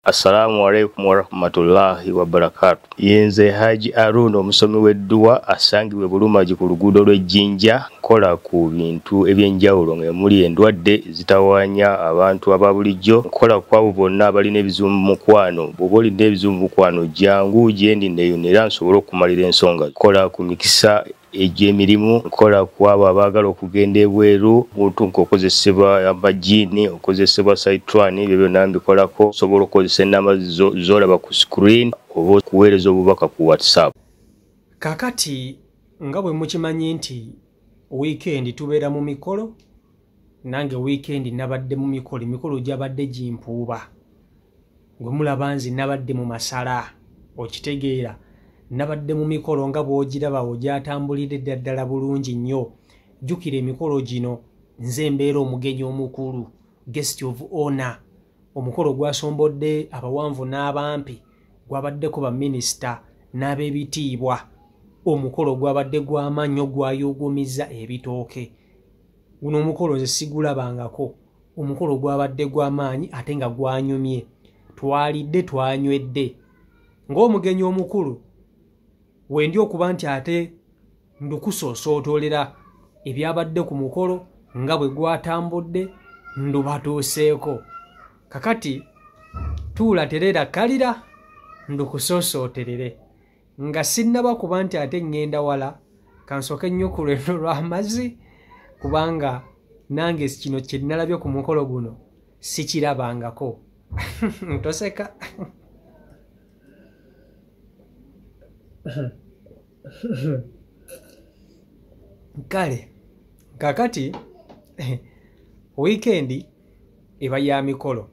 Assalamu alaikum warahmatullahi wabarakatuh. Yenze Haji Arun omusomi w'edduwa asangibwe Bulumagi ku luguudo lw'Ejjinja nkola ku bintu ebyenjawulo ng'emuli endwadde zitawaanya abantu ababulijjo. Nkola ku abo bonna abalina ebizibu mu mukwano. Bw'oba olina ebizibu mu mukwano jangu gyendi neeyonera nsobole okumalira ensonga. Nkola ku mikisa egy'emirimu, nkola ku abo abaagala okugenda ebweru, omuntu ng'okozesebwa amajiini, okozesebwa saitwani, ebyo byonna mbikolako. Osobola okukozesa ennamba z'olaba ku screen oba okuweereza obubaka ku WhatsApp. Kakati nga bwe mukimanyi nti weekend tubeera mu mikolo, nange weekend nabadde mu mikolo gyabadde gimpuuba. Gwe mulaba nzi nabadde mu masala, okitegeera. Nabadde mu mikolo nga bw'ogiraba ogyatambulidde ddala bulungi nnyo. Jjukira emikolo gino nze mbeera omugenyi omukulu, guest of honor. Omukolo gwasombodde abawanvu n'abampi, gwabaddeko baminisita n'ab'ebitiibwa. Omukolo gwabadde gw'amannyo gwayuugumiza ebitooke. Guno omukolo nze sigulabangako. Omukolo gwabadde gw'amaanyi ate nga gwanyumye. Twalidde twanywedde. Ng'omugenyi omukulu, wendi okuba nti ate ndukusoosootolera ebyabadde ku mukolo nga bwe gwatambudde ndubatuuseeko. Kakati tuula terera kalira ndukusoosooterere. Nga sinnaba kuba nti ate ngenda wala, kansooke nnyo ku lwendo lw'amazzi, kubanga nange kino kye nalabye ku mukolo guno sikirabangako. Ntoseka. Kale, kakati weekend eba ya mikolo.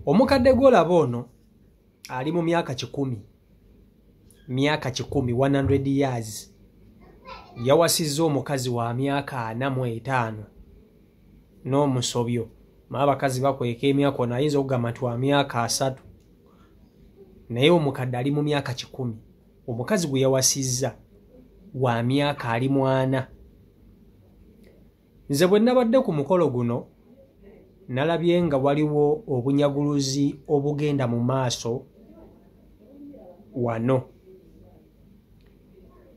Omukadde gw'olaba ono ali mu myaka 100. 100 years. Yawasizza omukazi wa myaka 45 n'omusobyo. Abakazi bakweka emyaka ono ayinza okugamba nti wa myaka 3. Naye omukadde ali mu myaka 100. Omukazi gwe yawasizza wa myaka ali 40. Nze bwe nabadde ku mukolo guno nalabye nga waliwo obunyaguluzi obugenda mu maaso wano.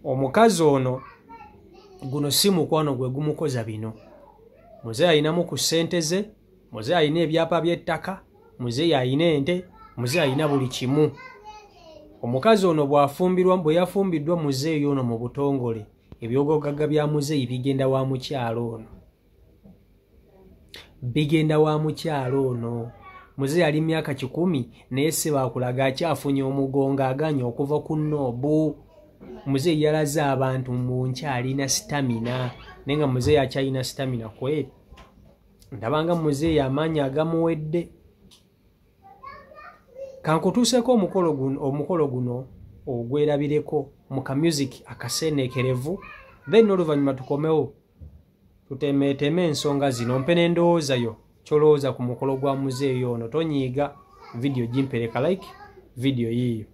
Omukazi ono guno si mukwano gwe gumukoza bino. Muzeeyi ayinamu ku ssente ze, muzeeyi ayina ebyapa by'ettaka, muzeeyi ayina ente, muzeeyi ayina buli kimu. Omukazi ono bwe yafumbiddwa muzeeyi ono mu butongole, ebyogoggaga bya muzeeyi bigenda wa mukyalo ono. Bigenda wa mukyalo ono. Muzeeyi ali myaka 10 naye se baakulaga akyafunye omugongo aganye okuva ku noobu. Muzeeyi yalaze abantu mu nkyalina stamina, naye nga muzeeyi akyalina stamina kweri. Ndabanga muzeeyi amaanyi agamuwedde. Kankutuuseko omukolo guno ogwerabireko mu ka music akaseeneekerevu, then oluvannyuma tukomewo tutemeeteme ensonga zino. Mpe n'endowooza yo kyolowooza ku mukolo gwa muzeeyi ono. Tonyiiga video gimpereka like video yiyo.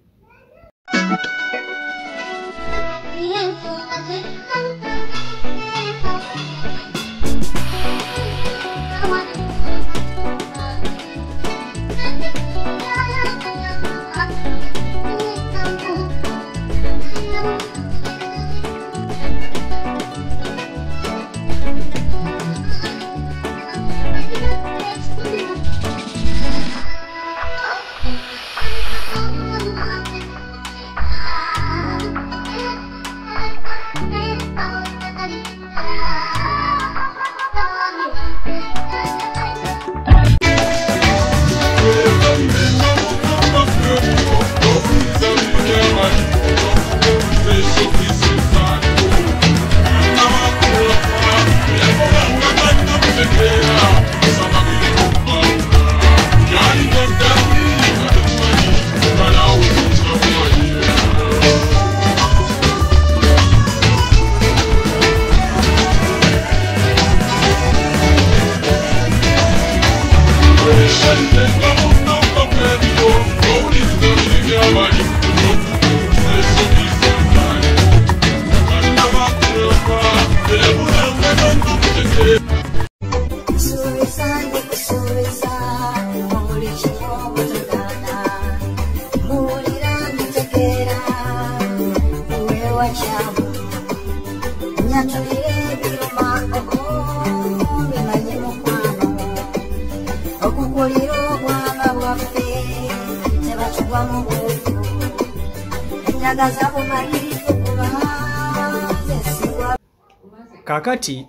Kakati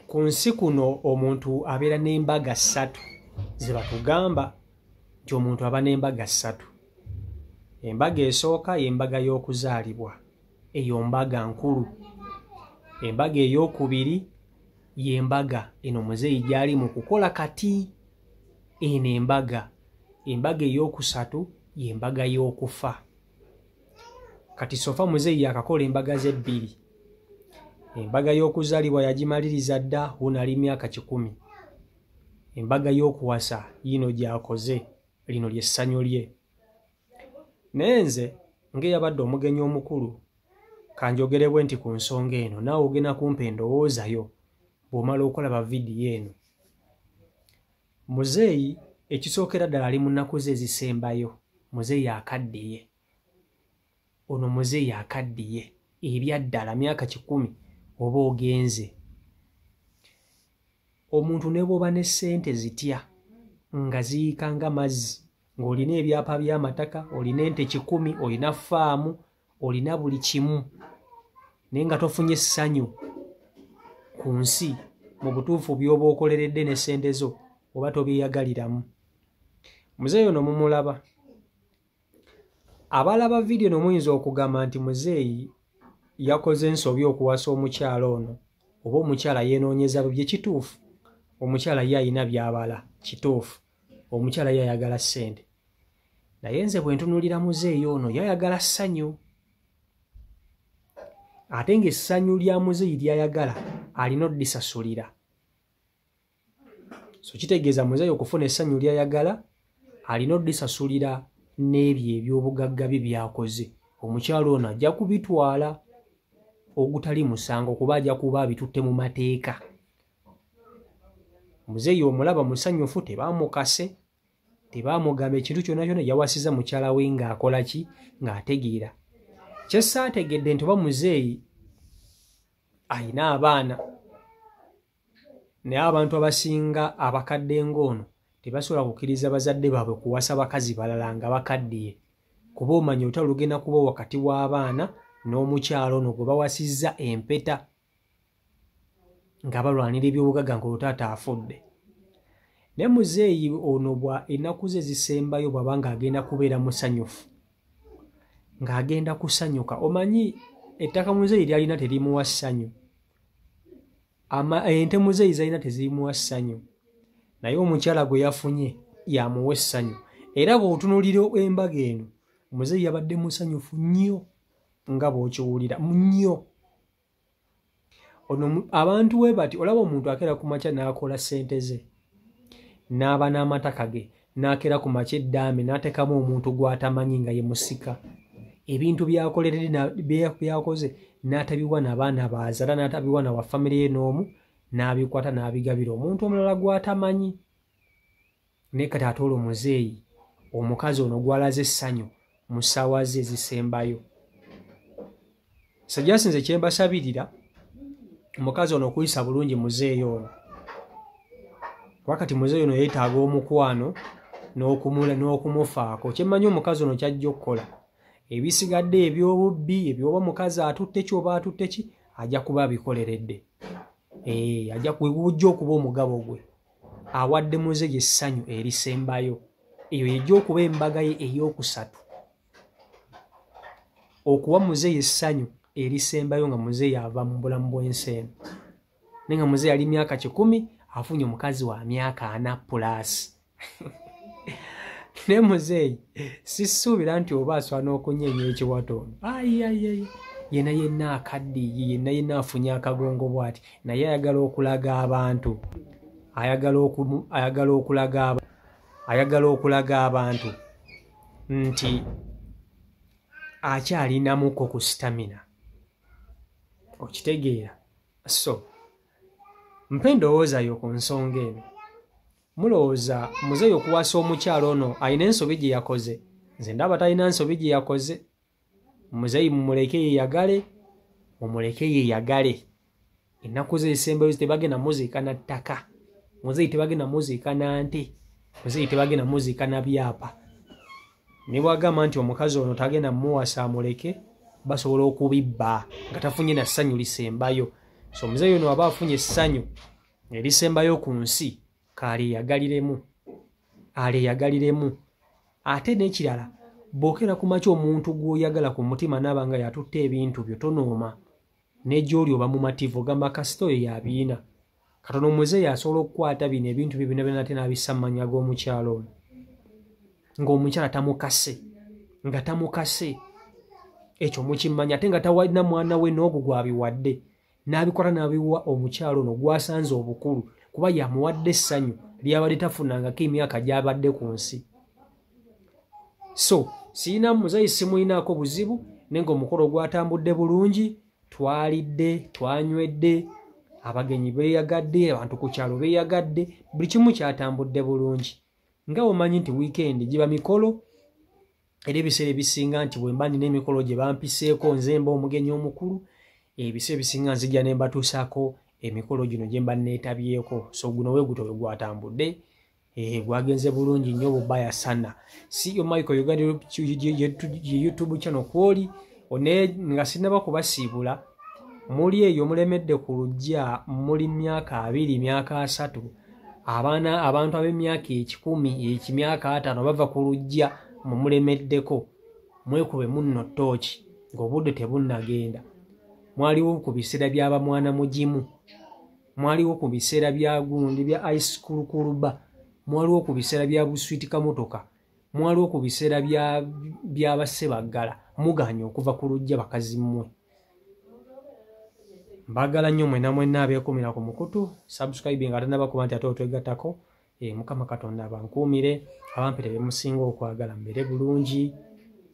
ku nsi kuno omuntu abeera n'embaga 3 ze batugamba nti omuntu aba n'embaga 3. Embaga esooka y'embaga y'okuzaalibwa, eyo mbaga nkulu. Embaga ey'okubiri y'embaga eno muzeeyi gy'ali mu kukola kati, eno embaga. Embaga ey'okusatu y'embaga y'okufa. Kati sofa muzeeyi yakakola embaga ze 2. Embaga y'okuzaalibwa yagimaliriza dda unali myaka 10. Embaga y'okuwasa yino gy'akoze, lino ly'essanyu lye. Nenze ng'eyabadde omugenyi omukulu kanjogerebwe nti ku nsonga eno naawe ogenda kumpa endowoozayo bw'omala okulaba vidiyo eno. Muzeeyi ekisookera ddala ali mu nnaku ze ezisembayo. Muzeeyi akaddiye. Ono muzeeyi akaddiye ebyaddala myaka 10 oba ogenze. Omuntu ne bw'oba ne ssente zitya nga ziyika nga mazzi, ng'olina ebyapa by'amataka, olina ente 10, olina faamu, olina buli kimu, naye nga tofunye essanyu ku nsi mu butuufu by'oba okoleredde ne ssente zo oba tobyeyagaliramu. Muzeeyi ono mumulaba. Abalaba vidiyo no muyinza okugamba nti muzeeyi yakoze ensobi okuwasa omukyala ono oba omukyala yeenoonyeza bye kituufu. Omukyala ye alina by'abala kituufu. Omukyala ye ayagala ssente. Naye nze bwe ntunuulira muzeeyi ono yayagala ssanyu. Ate ng'essanyu lya muzeeyi ly'ayagala alina oddisasulira. So kitegeeza muzeeyi okufuna essanyu ly'ayagala alina oddisasulira n'ebyo eby'obugagga bye byakoze. Omukyala ono ajja kubitwala ogutali musango kuba ajja kuba abitutte mu mateeka. Muzeeyi omulaba musanyufu, tebaamukase, tebaamugamba ekintu kyonna kyonna yawasiza mukyala we ng'akola ki, ng'ategeera. Kye saategedde nti oba muzeeyi ayina abaana, naye abantu abasinga abakadde ng'ono tebasobola kukkiriza bazadde baabwe kuwasa bakazi balala nga bakaddiye, kuba omanya olutalo lugenda kuba wakati w'abaana n'omukyalo ono gwe bawasizza empeta nga balwanira ebyobugagga ng'olutaata afudde. Naye muzeeyi ono bwa ennaku ze zisembayo bw'aba ng'agenda kubeera musanyufu, ng'agenda kusanyuka. Omanyi ettaka muzeeyi lyalina terimuwa ssanyu, ente muzeeyi zalina tezirimuwa ssanyu, naye omukyala gwe yafunye yamuwa essanyu. Era bw'otunuulira embaga eno muzeeyi yabadde musanyufu nnyo nga bw'okiwulira nnyo. Ono abantu we bati olaba omuntu akeera ku makya n'akola ssente ze n'aba n'amataka ge, n'akeera ku makya eddaame n'ateekamu omuntu gw'atamanyi nga ye musika. Ebintu byakoleredde byakoze n'atabiwa n'abaana baazala, n'atabiwa na wa famire ye n'omu, n'abikwata n'abigabira omuntu omulala gw'atamanyi. Naye kati ate olwo muzeeyi omukazi ono gw'alaze essanyu mu ssaawa ze ezisembayo. Sajjasinze kye mbasabirira omukazi ono okuyisa bulungi muzeeyi ono. Wakati muzeeyi ono yeetaaga omukwano n'okumufaako. Kye mmanyi omukazi ono ky'ajja okukola, ebisigadde eby'obubbi ebyoba mukazi atutte ki oba atutte ki, ajja kuba abikoleredde. Ajja kujja okuba omugabo gwe. Awadde muzeeyi essanyu erisembayo. Eyo yejja okuba embaga ye ey'okusatu. Okuwa muzeeyi essanyu erisembayo nga muzeeyi ava mu bulamu bw'ensi eno. Naye nga muzeeyi ali myaka 10 afunye omukazi wa myaka 4+. Naye muzeeyi sisuubira nti oba aswana okunyeenya ekiwato ono. Yenna akaddiye, yenna afunye akagongo bw'ati, naye ayagala okulaga abantu. Ayagala okulaga abantu nti akyalinamuko ku stamina. Okitegeera? So mpe ndowoozayo ku nsonga eno. Mulowooza muzeeyi okuwasa omukyalo ono alina ensobi gye yakoze? Nze ndaba talina nsobi gye yakoze. Muzeeyi mumuleke yeyagale, mumuleke yeyagale. Ennaku ze ezisembayo tebagenda muziika na ttaka, muzeeyi tebagenda muziika na nte, muzeeyi tebagenda muziika na byapa. Ne bwagamba nti omukazi ono tagenda muwasa amuleke, basobola okubibba nga tafunye na ssanyu lisembayo. So omuzeeyi ono aba afunye essanyu erisembayo ku nsi, aleeyagaliremu. Ate n'ekirala, bw'okera ku makya omuntu gw'oyagala ku mutima n'aba nga yatutte ebintu byo tonooma, n'egy'oli oba mumativu ogamba kasita oyo yabiina. Katono omuzeeyi asobola okukwata bino ebintu bye byonna byonna ate n'abissa mu mannya g'omukyalo ono, ng'omukyala tamukase. Ekyo mukimanya ate nga tawalina mwana we n'ogwo gwabiwadde, n'abikola n'abiwa omukyalo ono gwasanze obukulu, kuba yamuwadde essanyu lyabadde tafunangako emyaka gy'abadde ku nsi. So sirina muzeeyi simulinaako buzibu, naye ng'omukolo gwatambudde bulungi, twalidde, twanywedde, abagenyi beeyagadde, abantu ku kyalo beeyagadde, buli kimu kyatambudde bulungi. Nga omanyi nti wiikendi giba mikolo, era ebiseera ebisinga nti bwe mba nina emikolo gye bampiseeko nze mba omugenyi omukulu, ebiseera ebisinga nzija ne mbatuusaako emikolo gino gye mba neetabyeko. So guno we guto we gwatambudde, gwagenze bulungi nnyo bubaya sana. CEO Michael Uganda YouTube channel kwoli nga sinaba kubasiibula, muli eyo mulemedde ku lujja, muli myaka 2 myaka 3, abantu ab'emyaka 10 ekimyaka 5 bava ku lujja mumulemeddeko, mwekube munno ttooki ng'obudde tebunnagenda. Mwaliwo ku biseera by'aba mwana mugimu, mwaliwo ku biseera bya gundi bya ice school kuluba, mwaliwo ku biseera bya buswiti kamotoka, mwaliwo ku biseera by'abasebaggala. Muganye okuva ku lujja bakazi mmwe. Mbagala nnyo mwenna abeekumira ku mukutu, subscribe nga tanaba kuba nti ate otwegattako. Mukama Katonda abankuumire, abampere bemusinga okwagala mbere bulungi,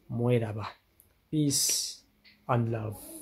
mweraba. Peace and love.